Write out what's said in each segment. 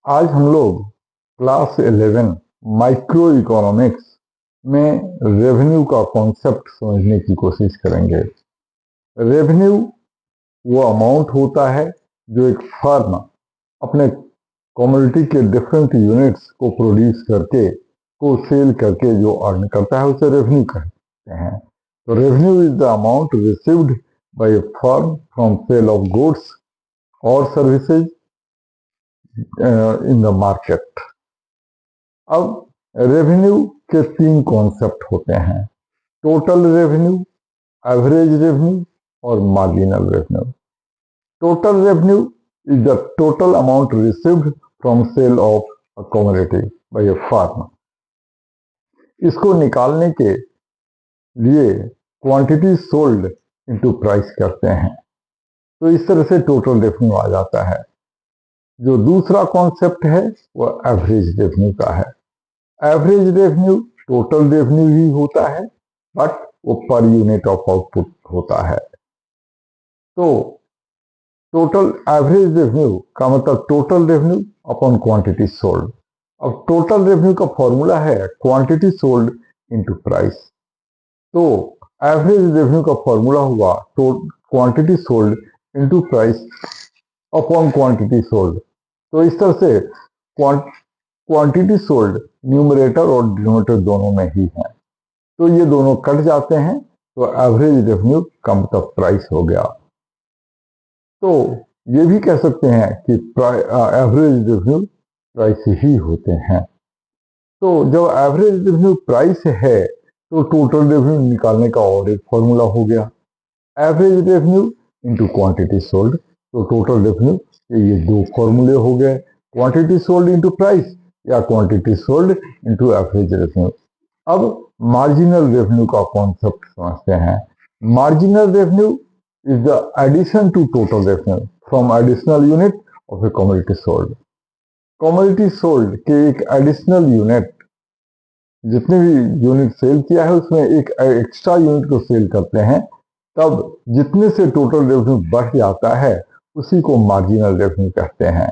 आज हम लोग क्लास 11 माइक्रो इकोनॉमिक्स में रेवेन्यू का कॉन्सेप्ट समझने की कोशिश करेंगे। रेवेन्यू वो अमाउंट होता है जो एक फर्म अपने कम्युनिटी के डिफरेंट यूनिट्स को प्रोड्यूस करके को सेल करके जो अर्न करता है उसे रेवेन्यू कहते हैं। तो revenue is the amount received by a firm from sale of goods और सर्विसेज इन द मार्केट। अब रेवेन्यू के तीन कॉन्सेप्ट होते हैं, टोटल रेवेन्यू, एवरेज रेवेन्यू और marginal revenue. Total revenue is the total amount received from sale of a commodity by a firm. इसको निकालने के लिए क्वांटिटी सोल्ड इनटू प्राइस करते हैं, तो इस तरह से टोटल रेवेन्यू आ जाता है। जो दूसरा कॉन्सेप्ट है वो एवरेज रेवेन्यू का है। एवरेज रेवेन्यू टोटल रेवेन्यू ही होता है, बट वो पर यूनिट ऑफ आउटपुट होता है। तो टोटल एवरेज रेवेन्यू का मतलब total revenue upon quantity sold. अब टोटल रेवेन्यू का फॉर्मूला है क्वांटिटी सोल्ड इनटू प्राइस। तो एवरेज रेवेन्यू का फॉर्मूला हुआ quantity sold into price upon quantity sold. तो इस तरह से क्वांटिटी सोल्ड न्यूमरेटर और डिनोमिनेटर दोनों में ही है, तो ये दोनों कट जाते हैं, तो एवरेज रेवेन्यू का मतलब प्राइस हो गया। तो ये भी कह सकते हैं कि एवरेज रेवेन्यू प्राइस ही होते हैं। तो जब एवरेज रेवेन्यू प्राइस है तो टोटल रेवेन्यू निकालने का और एक फॉर्मूला हो गया, average revenue into quantity sold. तो टोटल रेवेन्यू ये दो फॉर्मूले हो गए, क्वांटिटी सोल्ड इनटू प्राइस या quantity sold into average revenue. अब मार्जिनल रेवेन्यू का कॉन्सेप्ट समझते हैं। Marginal revenue is the addition to total revenue from additional unit of a commodity sold. Commodity sold के एक एडिशनल यूनिट, जितने भी unit cell किया है उसमें एक एक्स्ट्रा यूनिट को सेल करते हैं, तब जितने से टोटल रेवेन्यू बढ़ जाता है उसी को मार्जिनल रेवेन्यू कहते हैं।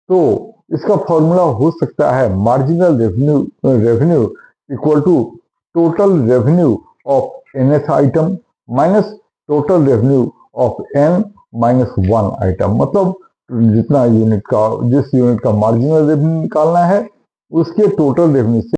तो इसका फॉर्मूला हो सकता है marginal revenue equal to total revenue of n's item minus total revenue of n minus 1 item. मतलब जितना यूनिट का जिस यूनिट का मार्जिनल रेवेन्यू निकालना है उसके टोटल रेवेन्यू से